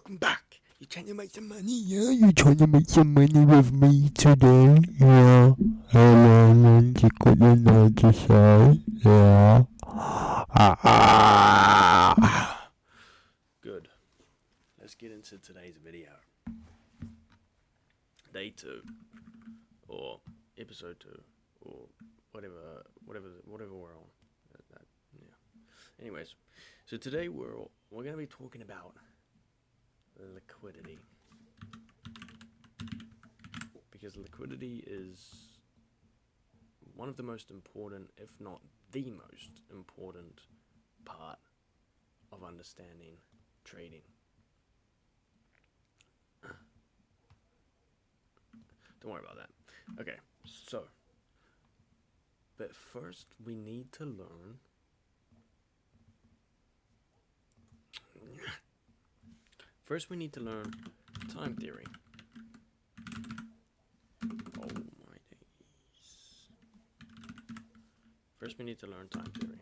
welcome back. You trying to make some money, yeah? You trying to make some money with me today, yeah? Hello, you got your note to say, yeah? Good. Let's get into today's video. Day 2, or episode 2, or whatever we're on. Yeah. Anyways, so today we're going to be talking about liquidity, because liquidity is one of the most important, if not the most important, part of understanding trading. Don't worry about that. Okay, so, but first we need to learn time theory. Oh my days. First we need to learn time theory.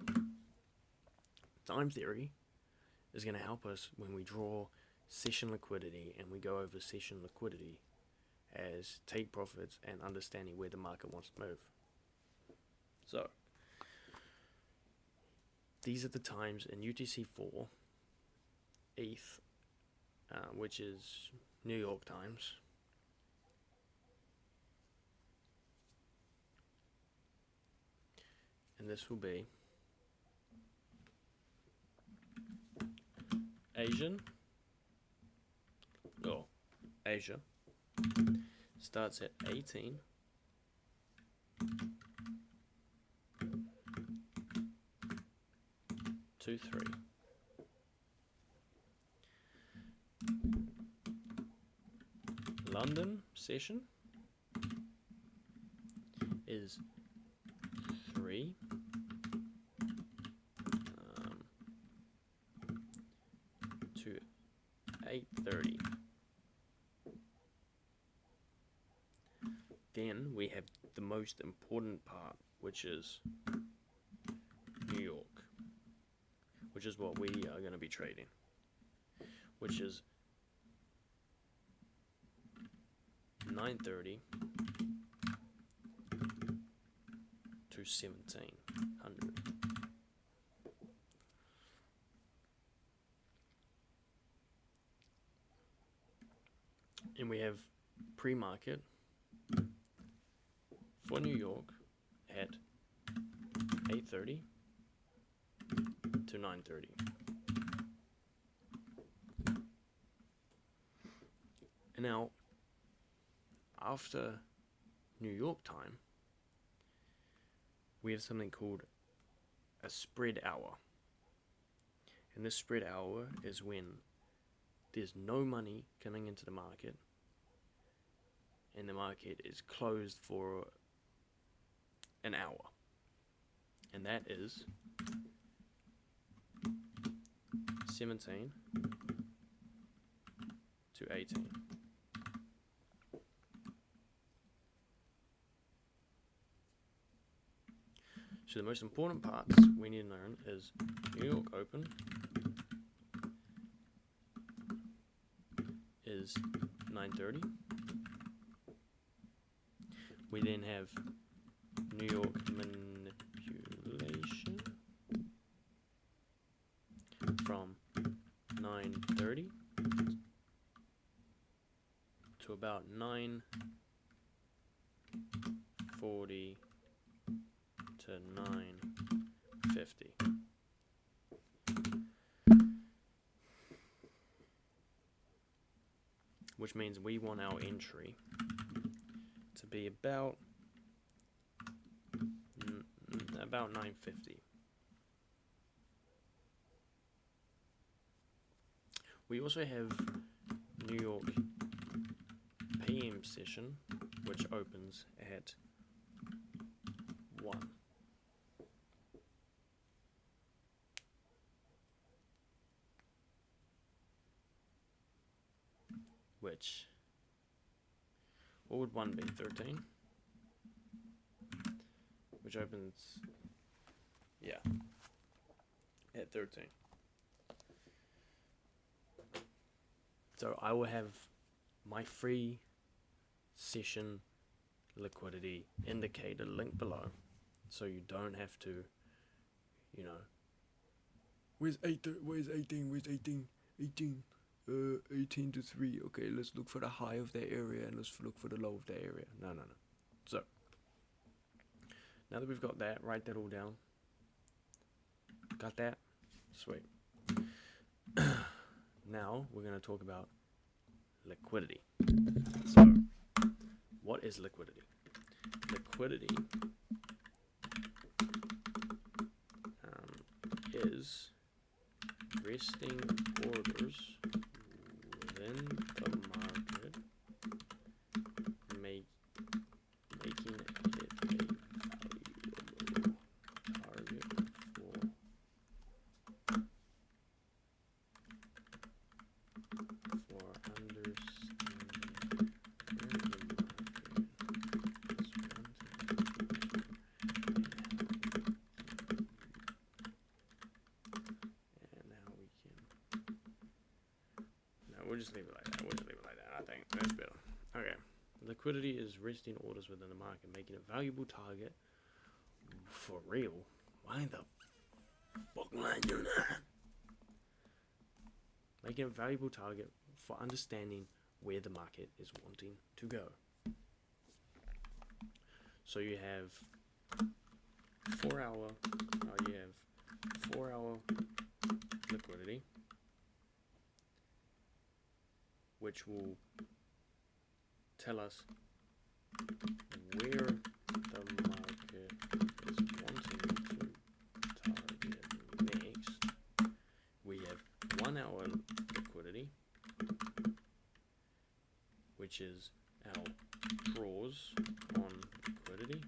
Time theory is going to help us when we draw session liquidity and we go over session liquidity as take profits and understanding where the market wants to move. So, these are the times in UTC4, ETH, which is New York times, and this will be Asia starts at 18 to 3. London session is 3 to 8:30. Then we have the most important part, which is New York, which is what we are going to be trading, which is 9:30 to 1700. And we have pre-market for New York at 8:30 to 9:30. And now, after New York time, we have something called a spread hour. And this spread hour is when there's no money coming into the market and the market is closed for an hour. And that is 17 to 18. So the most important parts we need to learn is New York Open is 9:30. We then have New York manipulation from 9:30 to about 9:40 to 9:50. Which means we want our entry to be about 9:50. We also have New York PM session, which opens at 1. Which, what would 1 be? 13? Which opens, yeah, at 13. So I will have my free session liquidity indicator link below, so you don't have to, you know, where's 18, 18 to 3, okay, let's look for the high of that area and let's look for the low of that area. No. So now that we've got that, write that all down. Got that? Sweet. Now we're going to talk about liquidity. So what is liquidity? Liquidity is resting orders within the market, making it a valuable target for understanding where the market is and how we can. No, we'll just leave it like that. I think that's better. Okay. Liquidity is resting orders within the market, making a valuable target for real. Why the fuck am I doing that? Making a valuable target for understanding where the market is wanting to go. So you have 4 hour liquidity, which will tell us where the market is wanting to target next. We have 1 hour liquidity, which is our draws on liquidity,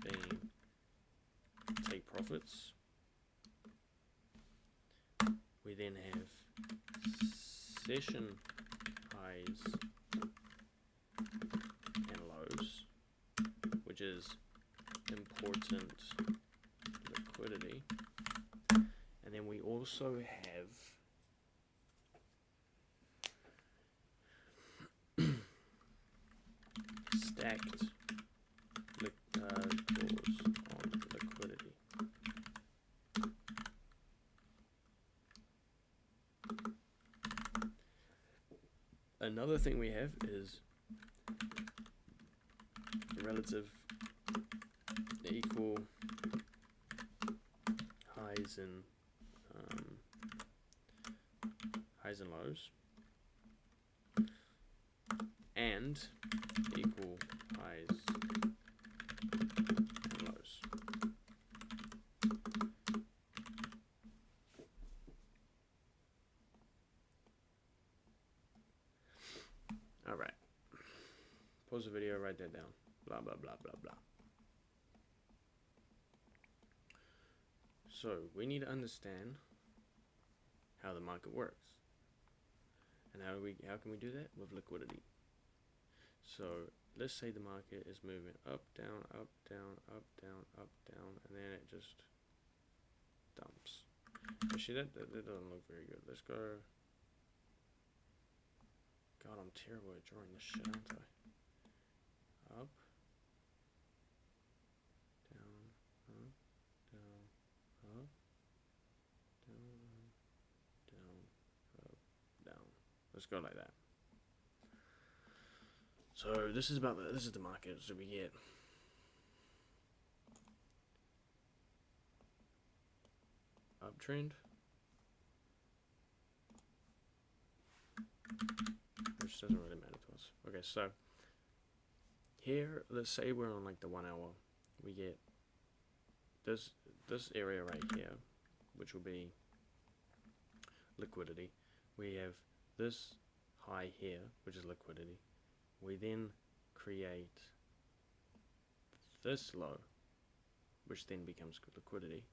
being take profits. We then have session highs and lows, which is important liquidity. And then we also have stacked draws on liquidity. Another thing we have is relative equal highs and lows, and equal highs and lows. All right. Pause the video, write that down. Blah, blah, blah, blah, blah. So we need to understand how the market works. And how can we do that? With liquidity. So let's say the market is moving up, down, up, down, up, down, up, down, and then it just dumps. Actually, that doesn't look very good. Let's go. God, I'm terrible at drawing this shit, aren't I? Up, down, up, down, up, down, down, up, down. Let's go like that. So this is the market. So we get uptrend, which doesn't really matter to us. Okay, so here, let's say we're on like the 1 hour. We get this area right here, which will be liquidity. We have this high here, which is liquidity. We then create this low, which then becomes liquidity.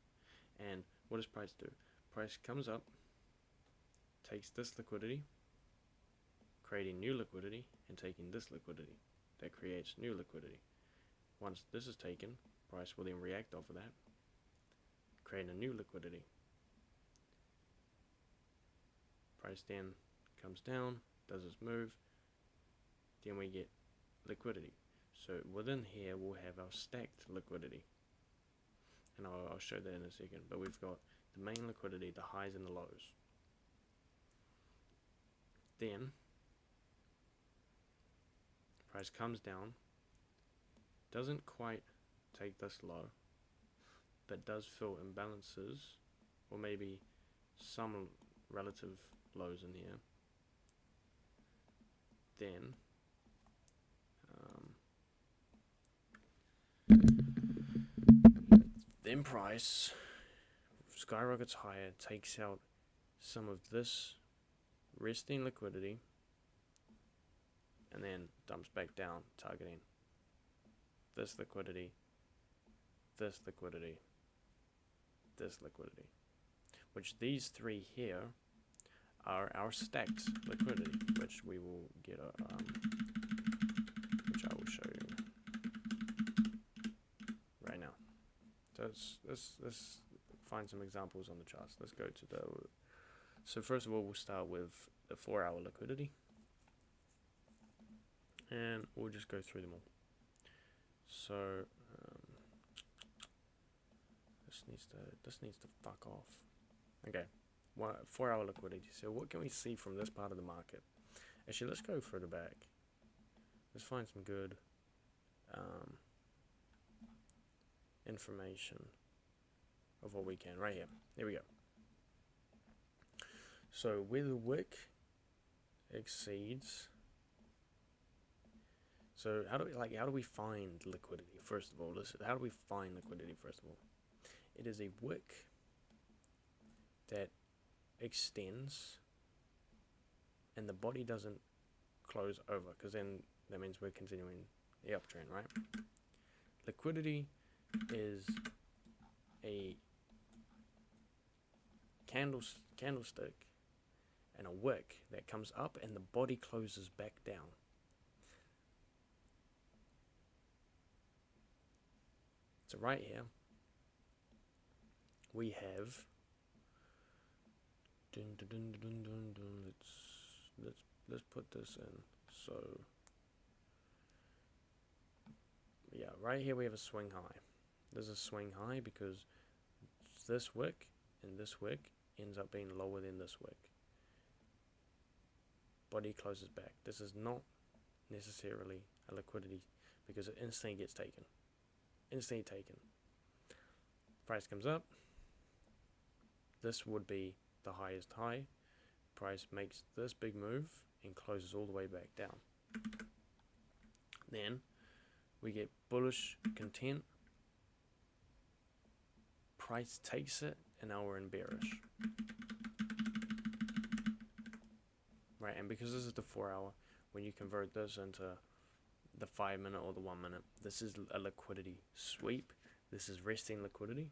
And what does price do? Price comes up, takes this liquidity, creating new liquidity, and taking this liquidity. That creates new liquidity. Once this is taken, price will then react off of that, create a new liquidity. Price then comes down, does its move, then we get liquidity. So within here we'll have our stacked liquidity, and I'll show that in a second. But we've got the main liquidity, the highs and the lows. Then price comes down, doesn't quite take this low, but does fill imbalances, or maybe some relative lows in here. Then price skyrockets higher, takes out some of this resting liquidity, and then dumps back down, targeting this liquidity, this liquidity, this liquidity, which these three here are our stacked liquidity, which we will get which I will show you right now. So let's find some examples on the charts. Let's go to the. So first of all, we'll start with the 4-hour liquidity, and we'll just go through them all. So this needs to fuck off. Okay, 4-hour liquidity. So what can we see from this part of the market? Actually, let's go further back. Let's find some good information of what we can right here. Here we go. So where the wick exceeds. So how do we find liquidity? First of all, how do we find liquidity? First of all, it is a wick that extends and the body doesn't close over, because then that means we're continuing the uptrend, right? Liquidity is a candlestick and a wick that comes up and the body closes back down. So right here we have let's put this in. So yeah, right here we have a swing high. There's a swing high because this wick and this wick ends up being lower than this wick. Body closes back. This is not necessarily a liquidity because it instantly gets taken. Instantly taken. Price comes up. This would be the highest high. Price makes this big move and closes all the way back down. Then we get bullish content. Price takes it, and now we're in bearish. Right, and because this is the 4-hour, when you convert this into the 5-minute or the 1-minute, this is a liquidity sweep. This is resting liquidity.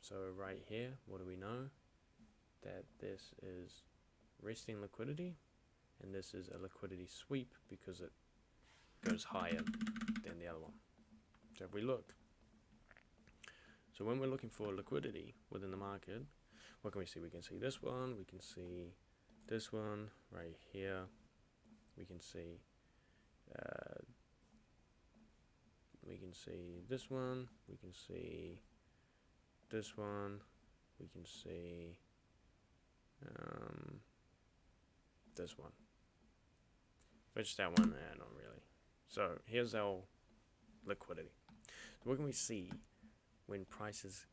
So right here, what do we know? That this is resting liquidity, and this is a liquidity sweep because it goes higher than the other one. So if we look, so when we're looking for liquidity within the market, what can we see? We can see this one, we can see this one right here, we can see this one, we can see this one, we can see this one. Which that one? Not really. So here's our liquidity. So what can we see when price is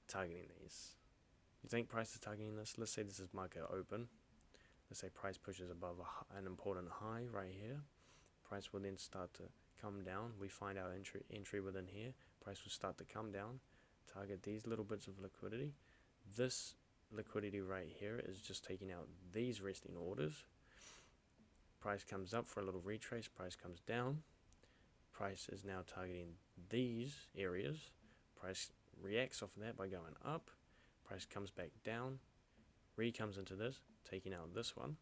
targeting these? You think price is targeting this? Let's say this is market open. Let's say price pushes above an important high right here. Price will then start to come down. We find our entry within here. Price will start to come down, target these little bits of liquidity. This liquidity right here is just taking out these resting orders. Price comes up for a little retrace. Price comes down. Price is now targeting these areas. Price reacts off of that by going up. Price comes back down, comes into this, taking out this one.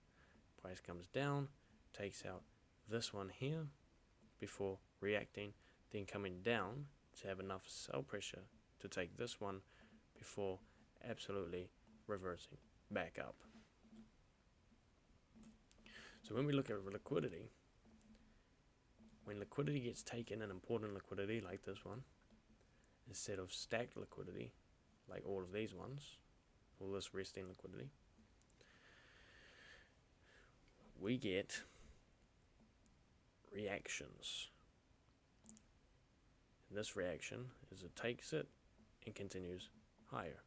Price comes down, takes out this one here before reacting, then coming down to have enough sell pressure to take this one before absolutely reversing back up. So when we look at liquidity, when liquidity gets taken, an important liquidity like this one, instead of stacked liquidity, like all of these ones, all this resting liquidity, we get reactions. And this reaction is it takes it and continues higher.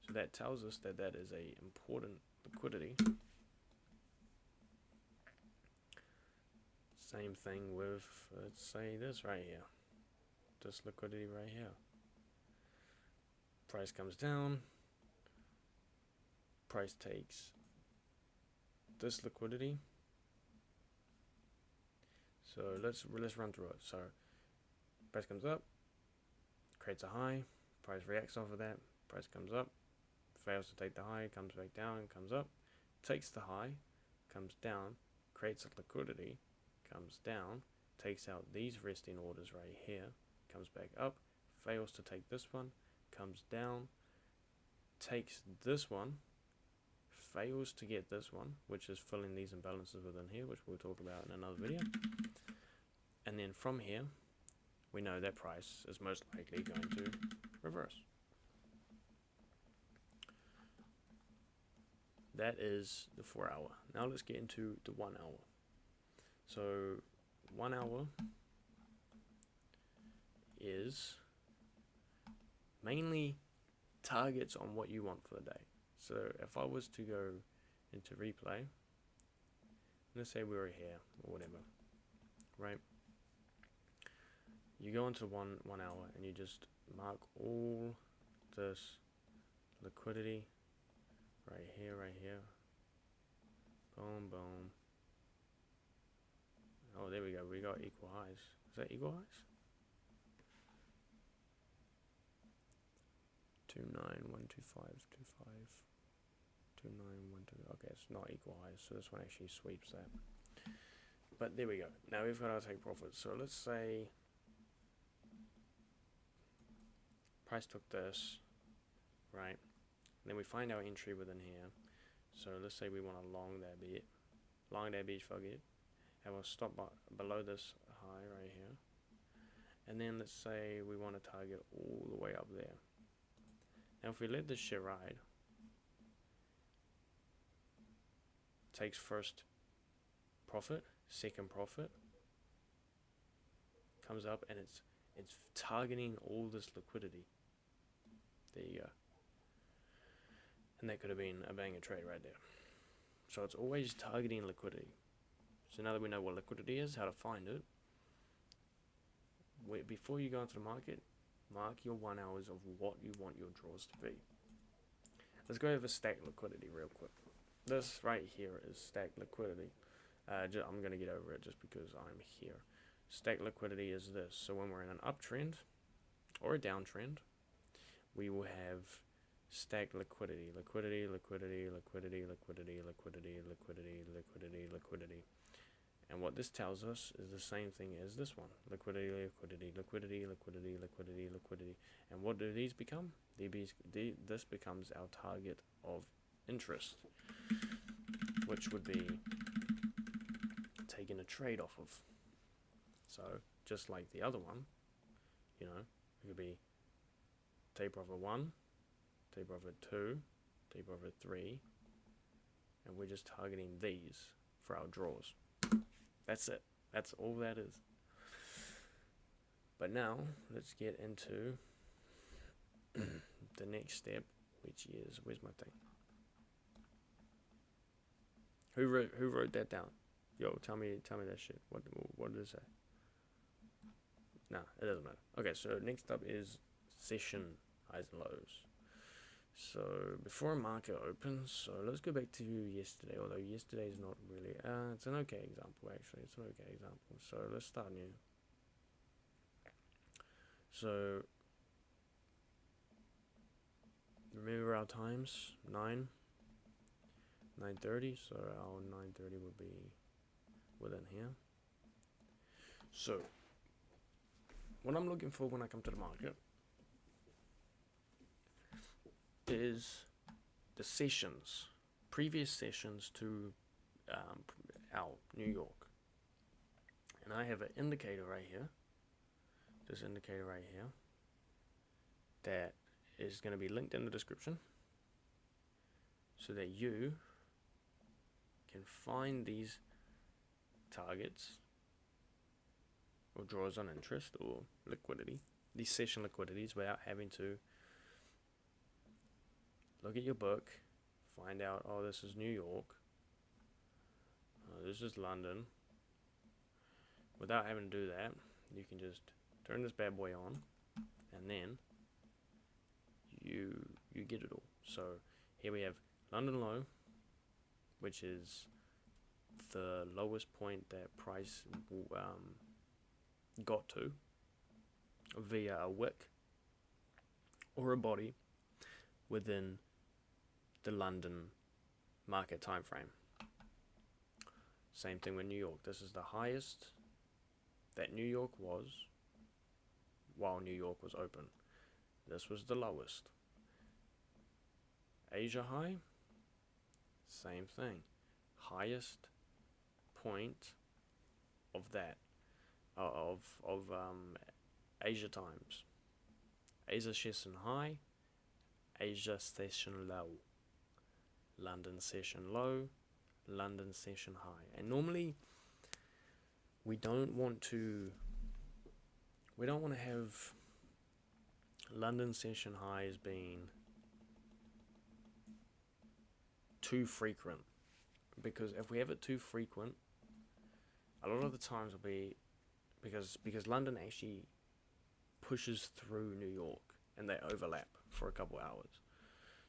So that tells us that that is a important liquidity. Same thing with, let's say this right here. This liquidity right here. Price comes down. Price takes this liquidity. So let's run through it. So price comes up, creates a high, price reacts off of that, price comes up, fails to take the high, comes back down, comes up, takes the high, comes down, creates a liquidity, comes down, takes out these resting orders right here, comes back up, fails to take this one, comes down, takes this one, fails to get this one, which is filling these imbalances within here, which we'll talk about in another video. And then from here, we know that price is most likely going to reverse. That is the 4 hour. Now let's get into the 1 hour. So 1 hour is mainly targets on what you want for the day. So if I was to go into replay, let's say we were here or whatever, right? You go into one hour and you just mark all this liquidity right here, boom, boom. Oh, there we go. We got equal highs. Is that equal highs? 29,125,25, 29,125. Okay, it's not equal highs, so this one actually sweeps that. But there we go. Now we've got our take profit. So let's say price took this, right? And then we find our entry within here. So let's say we want to long that bit, forget. Have a stop below this high right here. And then let's say we want to target all the way up there. Now if we let this shit ride, takes first profit, second profit, comes up and it's targeting all this liquidity. There you go. And that could have been a banger trade right there. So it's always targeting liquidity. So now that we know what liquidity is, how to find it, before you go into the market, mark your 1 hours of what you want your draws to be. Let's go over stacked liquidity real quick. This right here is stacked liquidity. I'm going to get over it just because I'm here. Stacked liquidity is this. So when we're in an uptrend or a downtrend, we will have stacked liquidity. Liquidity. And what this tells us is the same thing as this one. Liquidity. And what do these become? This becomes our target of interest, which would be taking a trade off of. So just like the other one, you know, it could be take profit 1, take profit 2, take profit 3, and we're just targeting these for our draws. That's it. That's all that is. But now let's get into the next step, which is, where's my thing? Who wrote that down? Yo, tell me that shit. What did it say? Nah, it doesn't matter. Okay, so next up is session highs and lows. So before a market opens, so let's go back to yesterday, although yesterday is not really, it's an okay example actually, it's an okay example. So let's start new. So remember our times, 9:30, so our 9:30 would be within here. So what I'm looking for when I come to the market is the sessions previous sessions to our New York. And I have an indicator right here, this indicator right here, that is going to be linked in the description so that you can find these targets or draws on interest or liquidity, these session liquidities, without having to look at your book, find out, oh, this is New York, oh, this is London. Without having to do that, you can just turn this bad boy on, and then you get it all. So here we have London low, which is the lowest point that price got to via a wick or a body within the London market time frame. Same thing with New York. This is the highest that New York was while New York was open. This was the lowest. Asia high, same thing. Highest point of that of Asia times. Asia session high, Asia session low, London session low, London session high. And normally we don't want to have London session highs being too frequent, because if we have it too frequent, a lot of the times will be because London actually pushes through New York and they overlap for a couple hours.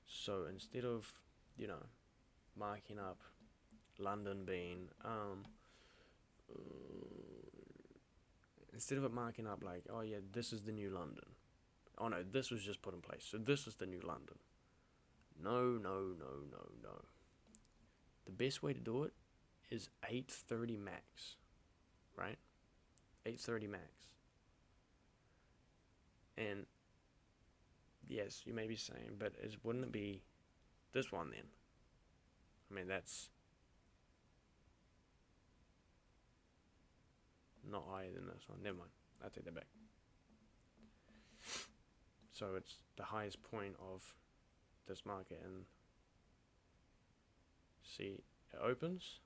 So instead of, marking up London being instead of it marking up like, oh yeah, this is the new London, oh no, this was just put in place, so this is the new London. No. The best way to do it is 830 max, right? 830 max. And yes, you may be saying, but wouldn't it be this one then? I mean, that's not higher than this one. Never mind, I take that back. So it's the highest point of this market, and see, it opens.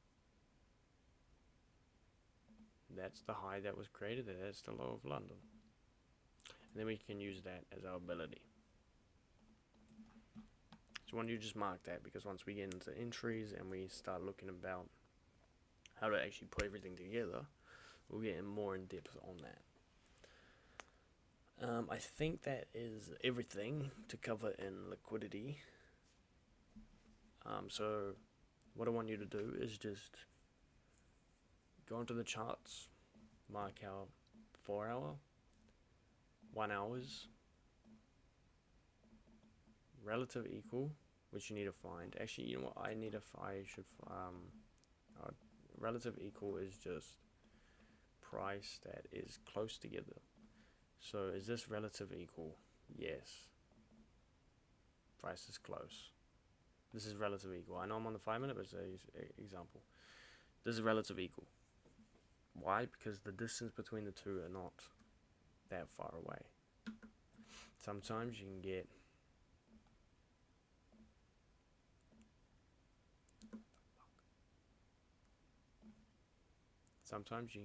That's the high that was created, and that's the low of London. And then we can use that as our ability. So I want you to just mark that, because once we get into entries and we start looking about how to actually put everything together, we'll get more in depth on that. I think that is everything to cover in liquidity. So what I want you to do is just go into the charts, mark out 4 hour, 1 hours, relative equal, which you need to find. Actually, you know what? Relative equal is just price that is close together. So is this relative equal? Yes. Price is close. This is relative equal. I know I'm on the 5 minute, but it's an example. This is relative equal. Why? Because the distance between the two are not that far away. Sometimes you can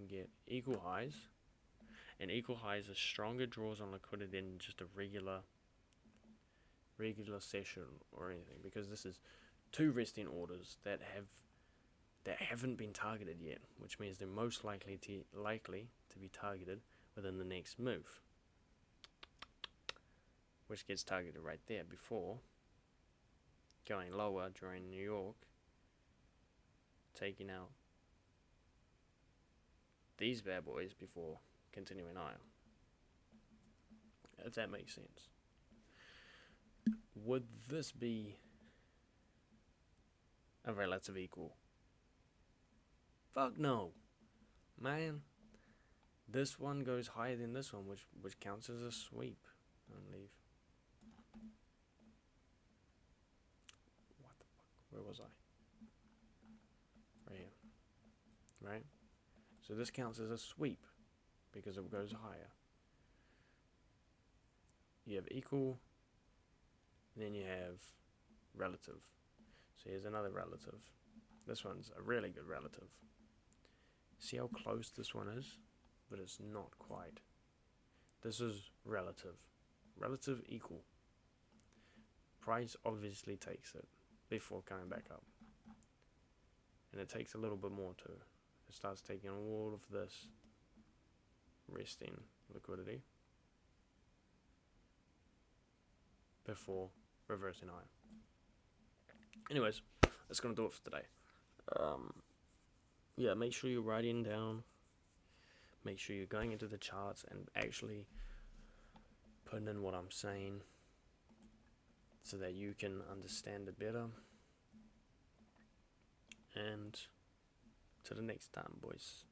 get equal highs, and equal highs are stronger draws on liquidity than just a regular session or anything, because this is two resting orders that haven't been targeted yet, which means they're most likely to be targeted within the next move, which gets targeted right there before going lower during New York, taking out these bad boys before continuing higher, if that makes sense. Would this be a relative equal? Fuck no, man. This one goes higher than this one, which counts as a sweep. Don't leave. What the fuck? Where was I? right? So this counts as a sweep because it goes higher. You have equal, then you have relative. So here's another relative. This one's a really good relative. See how close this one is? But it's not quite. This is relative. Relative equal. Price obviously takes it before coming back up. And it takes a little bit more too. It starts taking all of this resting liquidity before reversing higher. Anyways, that's going to do it for today. Yeah, make sure you're writing down. Make sure you're going into the charts and actually putting in what I'm saying so that you can understand it better. And to the next time, boys.